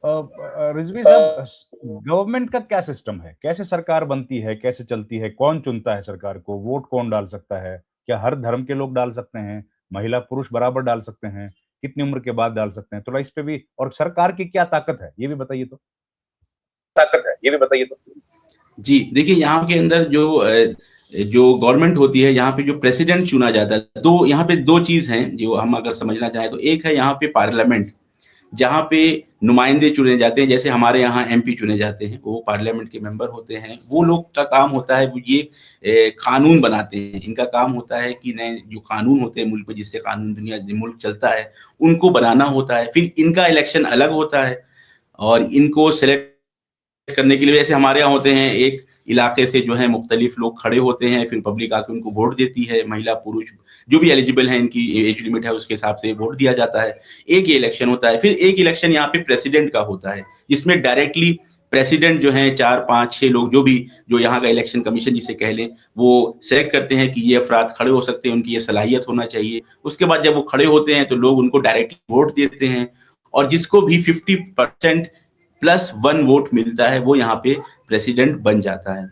रिजवी साहब, गवर्नमेंट का क्या सिस्टम है? कैसे सरकार बनती है, कैसे चलती है, कौन चुनता है सरकार को, वोट कौन डाल सकता है? क्या हर धर्म के लोग डाल सकते हैं? महिला पुरुष बराबर डाल सकते हैं? कितनी उम्र के बाद डाल सकते हैं? थोड़ा इस पे भी, और सरकार की क्या ताकत है ये भी बताइए तो। ताकत है ये भी बताइए तो। जी, देखिए यहाँ के अंदर जो गवर्नमेंट होती है, यहाँ पे जो प्रेसिडेंट चुना जाता है, तो यहाँ पे दो चीज हैं जो हम अगर समझना चाहें तो। एक है यहाँ पे पार्लियामेंट, जहाँ पे नुमाइंदे चुने जाते हैं, जैसे हमारे यहाँ एमपी चुने जाते हैं, वो पार्लियामेंट के मेंबर होते हैं। वो लोग का काम होता है, वो ये कानून बनाते हैं। इनका काम होता है कि नए जो कानून होते हैं मुल्क में, जिससे कानून दुनिया मुल्क चलता है, उनको बनाना होता है। फिर इनका इलेक्शन अलग होता है, और इनको सेलेक्ट करने के लिए जैसे हमारे यहाँ होते हैं, एक इलाके से जो है मुख्तलिफ लोग खड़े होते हैं, फिर पब्लिक आके उनको वोट देती है। महिला पुरुष जो भी एलिजिबल है, इनकी एज लिमिट है, उसके हिसाब से वोट दिया जाता है। एक ये इलेक्शन होता है। फिर एक इलेक्शन यहाँ पे प्रेसिडेंट का होता है, जिसमें डायरेक्टली प्रेसिडेंट जो है 4 5 6 लोग जो यहाँ का इलेक्शन कमीशन जिसे कह लें, वो सेलेक्ट करते हैं कि ये अफराद खड़े हो सकते हैं, उनकी ये सलाहियत होना चाहिए। उसके बाद जब वो खड़े होते हैं तो लोग उनको डायरेक्टली वोट देते हैं, और जिसको भी 50% +1 वोट मिलता है, वो यहाँ पे प्रेसिडेंट बन जाता है।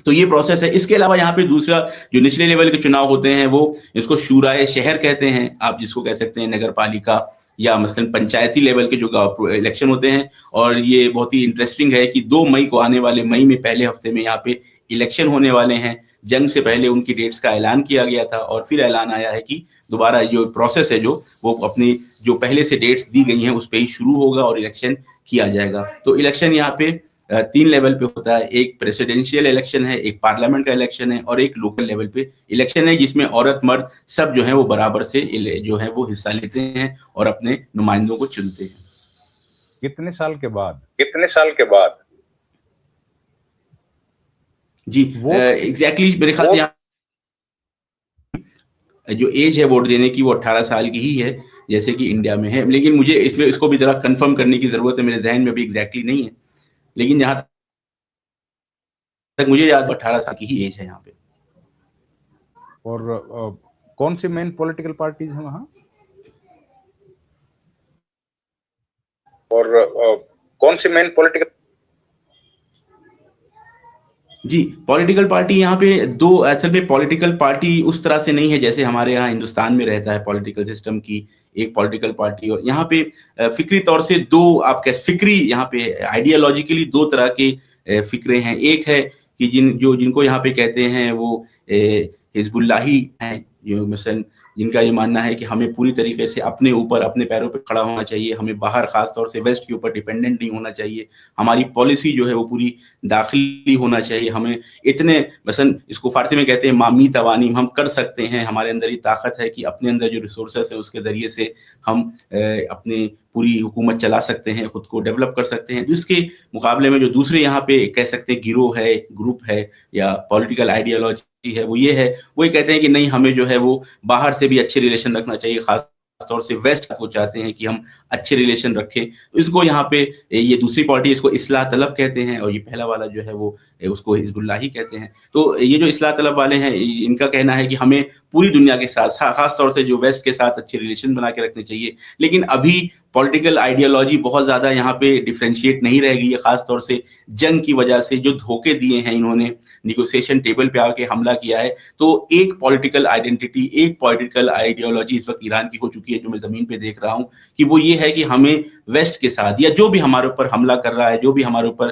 तो ये प्रोसेस है। इसके अलावा यहाँ पे दूसरा जो निचले लेवल के चुनाव होते हैं, वो इसको शूराए शहर कहते हैं, आप जिसको कह सकते हैं नगर पालिका, या मसलन पंचायती लेवल के जो इलेक्शन होते हैं। और ये बहुत ही इंटरेस्टिंग है कि 2 मई को आने वाले मई में पहले हफ्ते में यहाँ पे इलेक्शन होने वाले हैं। जंग से पहले उनकी डेट्स का ऐलान किया गया था, और फिर ऐलान आया है कि दोबारा जो प्रोसेस है, जो वो अपनी जो पहले से डेट्स दी गई हैं उस पर ही शुरू होगा और इलेक्शन किया जाएगा। तो इलेक्शन यहाँ पे 3 लेवल पे होता है। एक प्रेसिडेंशियल इलेक्शन है, एक पार्लियामेंट का इलेक्शन है, और एक लोकल लेवल पे इलेक्शन है, जिसमें औरत मर्द सब जो है वो बराबर से जो है वो हिस्सा लेते हैं और अपने नुमाइंदों को चुनते हैं। कितने साल के बाद? कितने साल के बाद? जी, वोट एग्जैक्टली मेरे ख्याल से यहाँ जो एज है वोट देने की, वो 18 साल की ही है, जैसे कि इंडिया में है। लेकिन मुझे इसमें इसको भी जरा कंफर्म करने की जरूरत है, मेरे जहन में भी एग्जैक्टली नहीं है। लेकिन जहां तक मुझे याद, 18 साल की ही एज है यहाँ पे। और कौन सी मेन पॉलिटिकल पार्टीज हैं वहाँ? और कौन सी मेन पॉलिटिकल? जी, पॉलिटिकल पार्टी यहाँ पे दो, असल में पॉलिटिकल पार्टी उस तरह से नहीं है जैसे हमारे यहाँ हिंदुस्तान में रहता है पॉलिटिकल सिस्टम की एक पॉलिटिकल पार्टी। और यहाँ पे फिक्री तौर से दो, आप कह फिक्री यहाँ पे आइडियोलॉजिकली 2 तरह के फिक्रे हैं। एक है कि जिनको यहाँ पे कहते हैं वो हिजबुल्लाही हैं, जो मिसल जिनका ये मानना है कि हमें पूरी तरीके से अपने ऊपर अपने पैरों पे खड़ा होना चाहिए, हमें बाहर खास तौर से वेस्ट के ऊपर डिपेंडेंट नहीं होना चाहिए, हमारी पॉलिसी जो है वो पूरी दाखिली होना चाहिए, हमें इतने मसलन इसको फारसी में कहते हैं मामी तवानीम, हम कर सकते हैं, हमारे अंदर ये ताकत है कि अपने अंदर जो रिसोर्सेस है उसके ज़रिए से हम अपनी पूरी हुकूमत चला सकते हैं, खुद को डेवलप कर सकते हैं। जिसके मुकाबले में जो दूसरे यहाँ पे कह सकते हैं गिरोह है, ग्रुप है, या पॉलिटिकल आइडियोलॉजी है, वो ये कहते हैं कि नहीं, हमें जो है वो बाहर से भी अच्छे रिलेशन रखना चाहिए, खास तौर से वेस्ट को चाहते हैं कि हम अच्छे रिलेशन रखें। तो इसको यहाँ पे ये दूसरी पार्टी इसको इस्लाह तलब कहते हैं, और ये पहला वाला जो है वो उसको हिजबुल्लाही कहते हैं। तो ये जो इस्लाह तलब वाले हैं, इनका कहना है कि हमें पूरी दुनिया के साथ, खास तौर से जो वेस्ट के साथ अच्छे रिलेशन बना के रखने चाहिए। लेकिन अभी पॉलिटिकल आइडियोलॉजी बहुत ज़्यादा यहाँ पे डिफ्रेंशिएट नहीं रह गई है, खास तौर से जंग की वजह से जो धोखे दिए हैं इन्होंने, निगोसिएशन टेबल पे आके हमला किया है। तो एक पॉलिटिकल आइडेंटिटी, एक पॉलिटिकल आइडियोलॉजी इस वक्त ईरान की हो चुकी है, जो मैं ज़मीन पे देख रहा हूँ, कि वो ये है कि हमें वेस्ट के साथ, या जो भी हमारे ऊपर हमला कर रहा है, जो भी हमारे ऊपर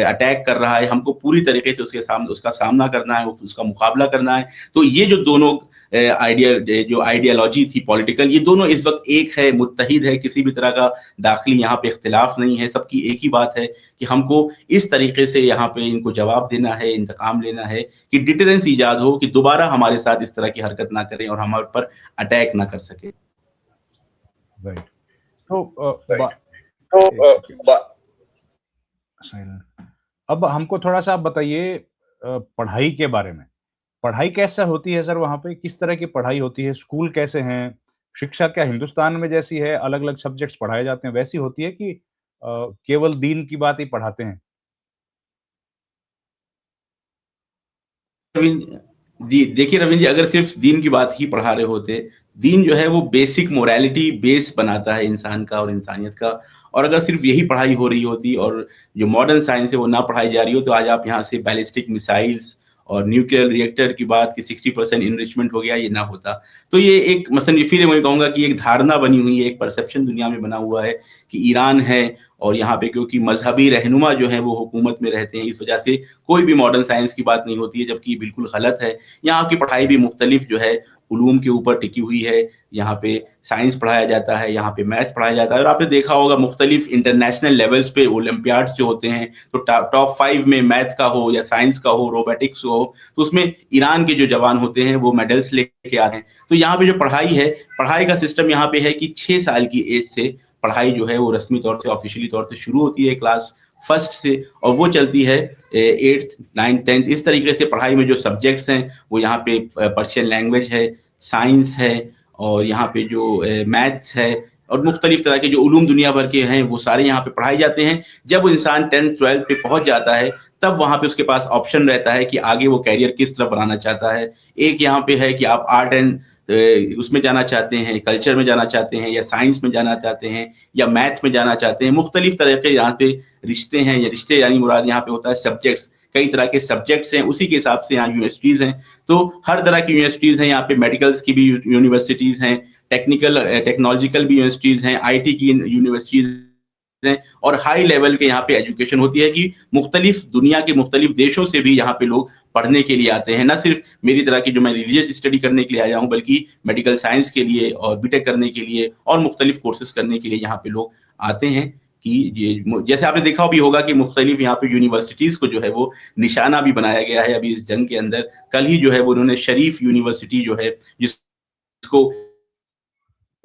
अटैक कर रहा है, हमको पूरी तरीके से उसका सामना करना है, उसका मुकाबला करना है। तो ये जो दोनों जो आइडियोलॉजी थी पॉलिटिकल, ये दोनों इस वक्त एक है, मुत्तहिद है, किसी भी तरह का दाखिली यहाँ पे इख्तिलाफ नहीं है। सबकी एक ही बात है कि हमको इस तरीके से यहाँ पे इनको जवाब देना है, इंतकाम लेना है, कि डिटरेंस ईजाद हो, कि दोबारा हमारे साथ इस तरह की हरकत ना करें और हमारे ऊपर अटैक ना कर सके। राइट। तो अब हमको थोड़ा सा आप बताइए पढ़ाई के बारे में। पढ़ाई कैसा होती है सर वहाँ पे? किस तरह की पढ़ाई होती है? स्कूल कैसे हैं? शिक्षा क्या हिंदुस्तान में जैसी है, अलग-अलग सब्जेक्ट्स पढ़ाए जाते हैं, वैसी होती है कि केवल दीन की बात ही पढ़ाते हैं? रविंद्र जी, देखिए रविंद्र जी, अगर सिर्फ दीन की बात ही पढ़ा रहे होते दीन जो है वो बेसिक मोरालिटी बेस बनाता है इंसान का और इंसानियत का। और अगर सिर्फ़ यही पढ़ाई हो रही होती और जो मॉडर्न साइंस है वो ना पढ़ाई जा रही हो, तो आज आप यहाँ से बैलिस्टिक मिसाइल्स और न्यूक्लियर रिएक्टर की बात कि 60% एनरिचमेंट हो गया, ये ना होता। तो ये एक मसलन ये फिर मैं कहूँगा कि एक धारणा बनी हुई है, एक परसेप्शन दुनिया में बना हुआ है कि ईरान है और यहाँ पे क्योंकि मज़हबी रहनुमा जो हैं वो हुकूमत में रहते हैं, इस वजह से कोई भी मॉडर्न साइंस की बात नहीं होती है, जबकि ये बिल्कुल गलत है। यहाँ की पढ़ाई भी मुख्तलिफ जो है उलूम के ऊपर टिकी हुई है। यहाँ पे साइंस पढ़ाया जाता है, यहाँ पे मैथ्स पढ़ाया जाता है और आपने देखा होगा मुख्तलिफ इंटरनेशनल लेवल्स पे ओलंपियाड्स जो होते हैं, तो टॉप 5 में मैथ का हो या साइंस का हो, रोबोटिक्स हो, तो उसमें ईरान के जो जवान होते हैं वो मेडल्स लेके आते हैं। तो यहाँ पे जो पढ़ाई है, पढ़ाई का सिस्टम यहाँ पे है कि 6 साल की एज से पढ़ाई जो है वो रस्मी तौर से ऑफिशियली तौर से शुरू होती है क्लास फर्स्ट से और वो चलती है 8th 9th 10th। इस तरीके से पढ़ाई में जो सब्जेक्ट्स हैं वो यहाँ पे पर्शियन लैंग्वेज है, साइंस है और यहाँ पे जो मैथ्स है और मुख्तलिफ तरह के जो उलूम दुनिया भर के हैं वो सारे यहाँ पे पढ़ाए जाते हैं। जब इंसान 10th 12th पे पहुंच जाता है तब वहाँ पे उसके पास ऑप्शन रहता है कि आगे वो कैरियर किस तरफ बनाना चाहता है। एक यहाँ पे है कि आप आर्ट एंड उसमें जाना चाहते हैं, कल्चर में जाना चाहते हैं या साइंस में जाना चाहते हैं या मैथ में जाना चाहते हैं। मुख्तलिफ तरह के यहाँ पे रिश्ते हैं या रिश्ते यानी मुराद यहाँ पे होता है सब्जेक्ट्स। कई तरह के सब्जेक्ट्स हैं, उसी के हिसाब से यहाँ यूनिवर्सिटीज़ हैं। तो हर तरह की यूनिवर्सिटीज़ हैं, यहाँ पे मेडिकल्स की भी यूनिवर्सिटीज़ हैं, टेक्नोलॉजिकल भी यूनिवर्सिटीज़ हैं, आईटी की यूनिवर्सिटीज़ हैं और हाई लेवल के यहाँ पे एजुकेशन होती है कि मुख्तलिफ दुनिया के मुख्तलिफ देशों से भी यहाँ पे लोग पढ़ने के लिए आते हैं। ना सिर्फ मेरी तरह की जो मैं रिलीजियस स्टडी करने के लिए आया हूँ, बल्कि मेडिकल साइंस के लिए और बीटेक करने के लिए और मुख्तलिफ कोर्सेज़ करने के लिए यहाँ पे लोग आते हैं कि ये जैसे आपने देखा भी होगा कि मुख्तलिफ यहाँ पे यूनिवर्सिटीज़ को जो है वो निशाना भी बनाया गया है अभी इस जंग के अंदर। कल ही जो है वो उन्होंने शरीफ यूनिवर्सिटी जो है जिसको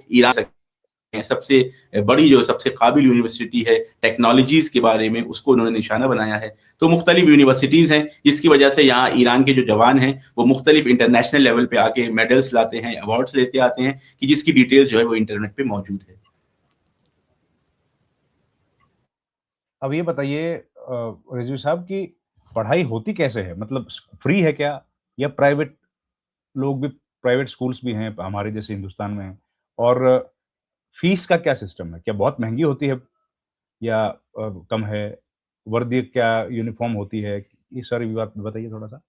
ईरान सबसे बड़ी जो सबसे काबिल यूनिवर्सिटी है टेक्नोलॉजीज़ के बारे में उसको उन्होंने निशाना बनाया है। तो मुख्तलिफ यूनिवर्सिटीज़ हैं जिसकी वजह से यहाँ ईरान के जो जवान हैं वो मुख्तलिफ इंटरनेशनल लेवल पे आके मेडल्स लाते हैं, अवार्ड्स लेते आते हैं कि जिसकी डिटेल्स जो है वो इंटरनेट पे मौजूद है। अब ये बताइए रिजवी साहब कि पढ़ाई होती कैसे है? मतलब फ्री है क्या? या प्राइवेट लोग भी प्राइवेट स्कूल्स भी हैं हमारे जैसे हिंदुस्तान में हैं? और फीस का क्या सिस्टम है? क्या बहुत महँगी होती है या कम है? वर्दी क्या यूनिफ़ॉर्म होती है? ये सारी बात बताइए थोड़ा-सा।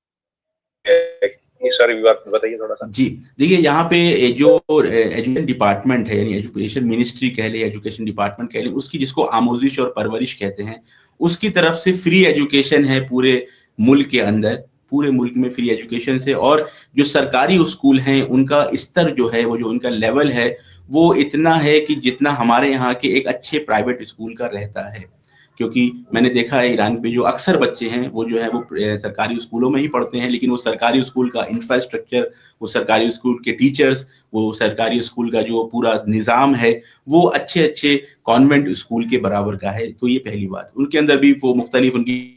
ये सारी बात बताइए थोड़ा-सा। जी, देखिए यहाँ पे जो एजुकेशन डिपार्टमेंट है यानी एजुकेशन मिनिस्ट्री कह लें, एजुकेशन डिपार्टमेंट कह लें, उसकी जिसको आमोज़िश और परवरिश कहते हैं, उसकी तरफ से फ्री एजुकेशन है पूरे मुल्क के अंदर, पूरे मुल्क में फ्री एजुकेशन से और जो सरकारी स्कूल हैं, उनका स्तर जो है, वो जो उनका लेवल है, वो इतना है कि जितना हमारे यहाँ के एक अच्छे प्राइवेट स्कूल का रहता है। क्योंकि मैंने देखा है ईरान पे जो अक्सर बच्चे हैं वो जो है वो सरकारी स्कूलों में ही पढ़ते हैं लेकिन वो सरकारी स्कूल का इंफ्रास्ट्रक्चर, वो सरकारी स्कूल के टीचर्स, वो सरकारी स्कूल का जो पूरा निज़ाम है, वो अच्छे-अच्छे कॉन्वेंट स्कूल के बराबर का है। तो ये पहली बात। उनके अंदर भी वो मुख्तलिफ उनकी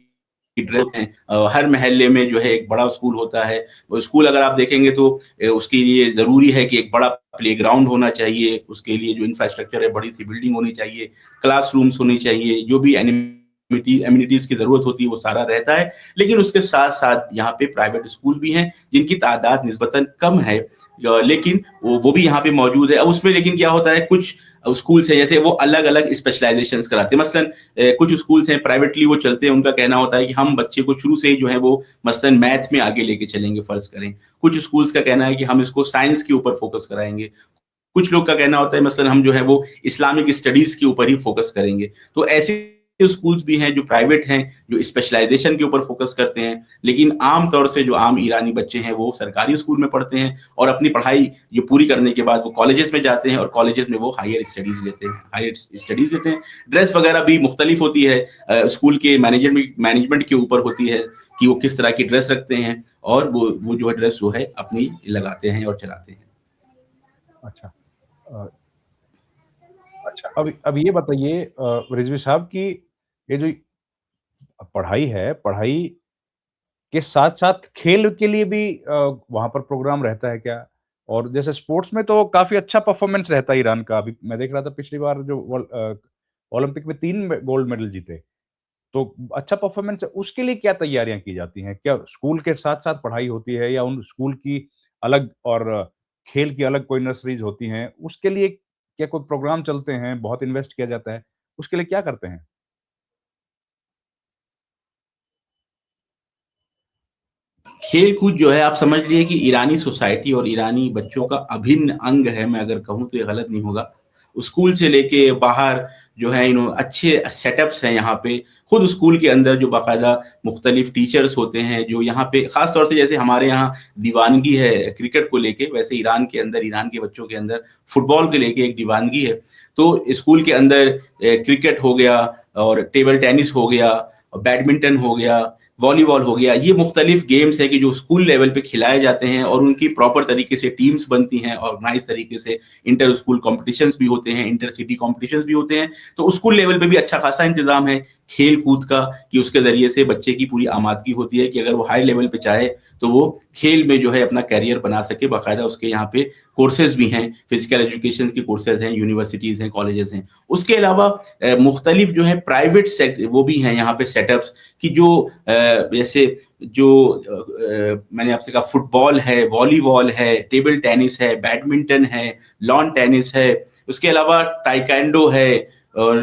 ड्रिल हैं। हर मोहल्ले में जो है एक बड़ा स्कूल होता है। वो स्कूल अगर आप देखेंगे तो उसके लिए ज़रूरी है कि एक बड़ा प्लेग्राउंड होना चाहिए, उसके लिए जो इंफ्रास्ट्रक्चर है बड़ी-सी बिल्डिंग होनी चाहिए, क्लासरूम्स होने चाहिए, जो भी एमिनिटीज़ की ज़रूरत होती है वो सारा रहता है। लेकिन उसके साथ-साथ यहाँ पे प्राइवेट स्कूल भी हैं, जिनकी तादाद निस्बतन कम है लेकिन वो भी यहाँ पे मौजूद है। अब उसमें लेकिन क्या होता है कुछ स्कूल्स हैं जैसे वो अलग-अलग स्पेशलाइज़ेशंस कराते हैं। मसलन कुछ स्कूल्स हैं प्राइवेटली वो चलते हैं, उनका कहना होता है कि हम बच्चे को शुरू से ही जो है वो मसलन मैथ में आगे लेके चलेंगे फ़र्ज़ करें। कुछ स्कूल्स का कहना है कि हम इसको साइंस के ऊपर फ़ोकस कराएँगे। कुछ लोग का कहना होता है मसलन हम जो है वो इस्लामिक स्टडीज़ के ऊपर ही फ़ोकस करेंगे। तो ऐसे स्कूल्स भी हैं जो प्राइवेट हैं, जो स्पेशलाइज़ेशन के ऊपर फ़ोकस करते हैं। लेकिन आम तौर से जो आम ईरानी बच्चे हैं वो सरकारी स्कूल में पढ़ते हैं और अपनी पढ़ाई जो पूरी करने के बाद वो कॉलेजेस में जाते हैं और कॉलेजेस में वो हायर स्टडीज़ लेते हैं हायर स्टडीज़ लेते हैं। ड्रेस वगैरह भी मुख्तलिफ होती है स्कूल के मैनेजमेंट के ऊपर होती है कि वो किस तरह की ड्रेस रखते हैं और वो जो है ड्रेस जो है अपनी लगाते हैं और चलाते हैं। अच्छा। अ, अच्छा। अब ये बताइए रिज़वी साहब कि ये जो पढ़ाई है, पढ़ाई के साथ-साथ खेल के लिए भी वहाँ पर प्रोग्राम रहता है क्या? और जैसे स्पोर्ट्स में तो काफ़ी अच्छा परफ़ॉर्मेंस रहता है ईरान का। अभी मैं देख रहा था पिछली बार जो ओलंपिक में 3 गोल्ड मेडल जीते। तो अच्छा परफ़ॉर्मेंस है, उसके लिए क्या तैयारियाँ की जाती हैं? क्या स्कूल के साथ-साथ पढ़ाई होती है या उन स्कूल की अलग और खेल की अलग कोई नर्सरीज होती हैं, उसके लिए क्या कोई प्रोग्राम चलते हैं, बहुत इन्वेस्ट किया जाता है, उसके लिए क्या करते हैं? खेल-कूद जो है आप समझ लीजिए कि ईरानी सोसाइटी और ईरानी बच्चों का अभिन्न अंग है, मैं अगर कहूँ तो ये गलत नहीं होगा। स्कूल से लेके बाहर जो है अच्छे सेटअप्स हैं यहाँ पे। खुद स्कूल के अंदर जो बाकायदा मुख्तलिफ टीचर्स होते हैं, जो यहाँ पे ख़ास तौर से जैसे हमारे यहाँ दीवानगी है क्रिकेट को लेके, वैसे ईरान के अंदर, ईरान के बच्चों के अंदर फुटबॉल को लेके एक दीवानगी है। तो स्कूल के अंदर क्रिकेट हो गया और टेबल टेनिस हो गया, बैडमिंटन हो गया, वॉलीबॉल हो गया, ये मुख्तलिफ गेम्स हैं कि जो स्कूल लेवल पे खिलाए जाते हैं और उनकी प्रॉपर तरीके से टीम्स बनती हैं, ऑर्गेनाइज तरीके से इंटर स्कूल कॉम्पिटिशन्स भी होते हैं, इंटर सिटी कॉम्पिटिशन्स भी होते हैं। तो स्कूल लेवल पे भी अच्छा खासा इंतजाम है खेल कूद का कि उसके जरिए से बच्चे की पूरी आमादगी होती है कि अगर वो हाई लेवल पे चाहे तो वो खेल में जो है अपना कैरियर बना सके। बाकायदा उसके यहाँ पे कोर्सेज भी हैं, फिजिकल एजुकेशन के कोर्सेज हैं, यूनिवर्सिटीज हैं, कॉलेजेस हैं। उसके अलावा मुख्तलिफ जो है प्राइवेट वो भी हैं यहाँ पे सेटअप्स कि जो जैसे जो मैंने आपसे कहा फुटबॉल है, वॉलीबॉल है, टेबल टेनिस है, बैडमिंटन है, लॉन टेनिस है, उसके अलावा ताइक्वांडो है और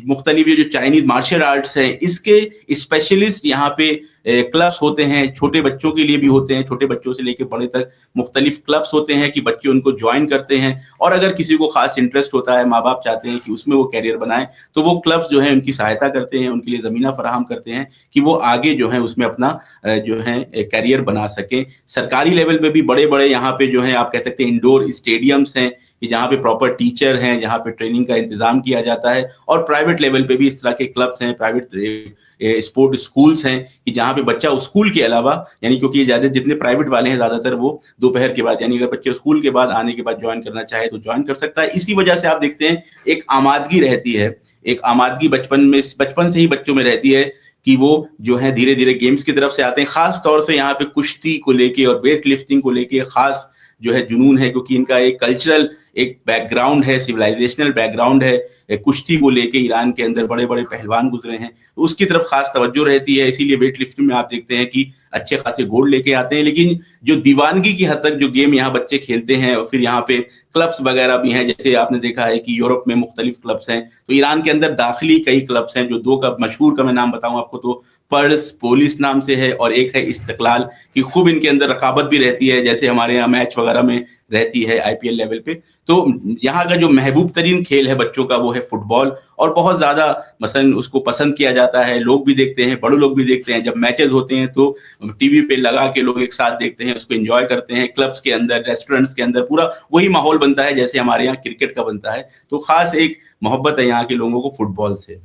मुख्तलिफ ये जो चाइनीज मार्शल आर्ट्स हैं, इसके स्पेशलिस्ट यहाँ पे क्लब्स होते हैं, छोटे बच्चों के लिए भी होते हैं, छोटे बच्चों से लेके बड़े तक मुख्तलिफ क्लब्स होते हैं कि बच्चे उनको ज्वाइन करते हैं और अगर किसी को खास इंटरेस्ट होता है, माँ बाप चाहते हैं कि उसमें वो कैरियर बनाए, तो वो क्लब्स जो है उनकी सहायता करते हैं, उनके लिए ज़मीना फराहम करते हैं कि वो आगे जो है उसमें अपना जो है कैरियर बना सकें। सरकारी लेवल पे भी बड़े-बड़े यहाँ पे जो है आप कह सकते हैं इंडोर स्टेडियम्स हैं कि जहाँ पे प्रॉपर टीचर हैं, जहाँ पे ट्रेनिंग का इंतज़ाम किया जाता है और प्राइवेट लेवल पे भी इस तरह के क्लब्स हैं, प्राइवेट स्पोर्ट स्कूल्स हैं कि जहाँ पे बच्चा स्कूल के अलावा यानी क्योंकि ज़्यादा जितने प्राइवेट वाले हैं ज़्यादातर वो दोपहर के बाद यानी अगर बच्चे स्कूल के बाद आने के बाद ज्वाइन करना चाहे तो ज्वाइन कर सकता है। इसी वजह से आप देखते हैं एक आमादगी रहती है, एक आमादगी बचपन से ही बच्चों में रहती है कि वो जो है धीरे-धीरे गेम्स की तरफ से आते हैं। खास तौर से यहाँ पे कुश्ती को लेके और वेट लिफ्टिंग को लेके खास जो है जुनून है क्योंकि इनका एक कल्चरल एक बैकग्राउंड है, सिविलाइजेशनल बैकग्राउंड है। कुश्ती को लेके ईरान के अंदर बड़े-बड़े पहलवान गुजरे हैं, तो उसकी तरफ खास तवज्जो रहती है। इसीलिए वेट लिफ्टिंग में आप देखते हैं कि अच्छे खासे गोल्ड लेके आते हैं। लेकिन जो दीवानगी की हद तक जो गेम यहाँ बच्चे खेलते हैं और फिर यहाँ पे क्लब्स वगैरह भी हैं, जैसे आपने देखा है कि यूरोप में मुख्तलिफ क्लब्स हैं, तो ईरान के अंदर दाखिली कई क्लब्स हैं, जो 2 का मशहूर का मैं नाम बताऊँ आपको तो पर्स पोलिस नाम से है और एक है इस्तिक्लाल कि खूब इनके अंदर रकाबत भी रहती है, जैसे हमारे यहाँ मैच वगैरह में रहती है आईपीएल लेवल पे। तो यहाँ का जो महबूब तरीन खेल है बच्चों का वो है फुटबॉल और बहुत ज़्यादा मसलन उसको पसंद किया जाता है, लोग भी देखते हैं, बड़े लोग भी देखते हैं। जब मैचेज़ होते हैं तो टीवी पे लगा के लोग एक साथ देखते हैं, उसको एन्जॉय करते हैं। क्लब्स के अंदर, रेस्टोरेंट्स के अंदर पूरा वही माहौल बनता है जैसे हमारे यहाँ क्रिकेट का बनता है। तो खास एक मोहब्बत है यहाँ के लोगों को फुटबॉल से।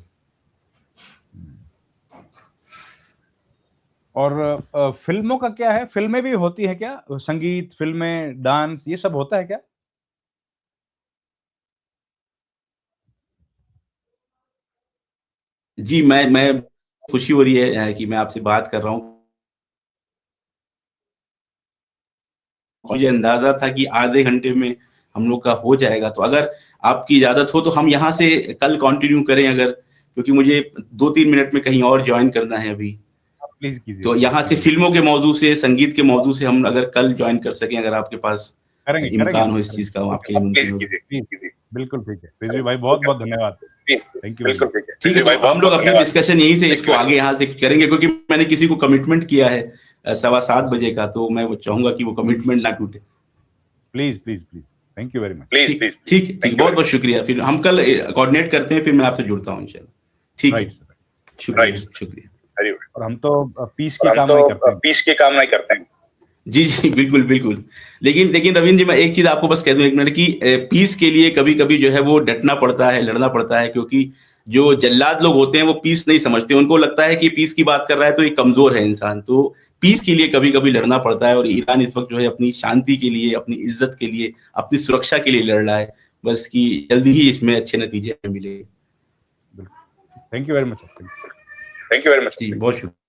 और फ़िल्मों का क्या है? फ़िल्में भी होती हैं क्या? संगीत, फ़िल्में, डांस ये सब होता है क्या? जी, मैं खुशी हो रही है कि मैं आपसे बात कर रहा हूँ। मुझे अंदाज़ा था कि आधे घंटे में हम लोग का हो जाएगा, तो अगर आपकी इजाज़त हो तो हम यहाँ से कल कंटिन्यू करें अगर क्योंकि मुझे 2-3 मिनट में कहीं और जॉइन करना है अभी। हाँ, प्लीज़ कीजिए, तो यहाँ से कीजिए। फ़िल्मों के मौज़ू से, संगीत के मौज़ू से हम अगर कल जॉइन कर सकें, अगर आपके पास करेंगे, करेंगे इम्कान सर, हो इस करेंगे। चीज़ का, ओके, आपके लिए प्लीज़ मुमकिन हो। कीजिए, प्लीज़ कीजिए। बिल्कुल ठीक है। रिजवी भाई बहुत-बहुत धन्यवाद। थैंक यू वेरी बिल्कुल मच। ठीक है। ठीक है, तो हम लोग अपनी डिस्कशन यहीं से इसको आगे यहाँ से करेंगे क्योंकि मैंने किसी को कमिटमेंट किया है 7:15 बजे का, तो मैं वो चाहूँगा कि वो कमिटमेंट ना टूटे। Please, please, please. Thank you very much. ठीक, बहुत-बहुत शुक्रिया। फिर हम कल कोऑर्डिनेट करते हैं, फिर मैं आपसे जुड़ता हूँ इंशाल्लाह। ठीक है, राइट सर। शुक्रिया, शुक्रिया। और हम तो पीस की कामना ही करते हैं। जी, बिल्कुल, बिल्कुल। लेकिन रवींद्र जी मैं एक चीज़ आपको बस कह दूँ 1 मिनट कि पीस के लिए कभी-कभी जो है वो डटना पड़ता है, लड़ना पड़ता है क्योंकि जो जल्लाद लोग होते हैं वो पीस नहीं समझते। उनको लगता है कि पीस की बात कर रहा है तो ये कमज़ोर है इंसान। तो पीस के लिए कभी-कभी लड़ना पड़ता है और ईरान इस वक़्त जो है अपनी शांति के लिए, अपनी इज़्ज़त के लिए, अपनी सुरक्षा के लिए लड़ रहा है। बस कि जल्दी ही इसमें अच्छे नतीजे मिलेंगे। बिल्कुल। Thank you very much sir. जी, बहुत शुक्रिया।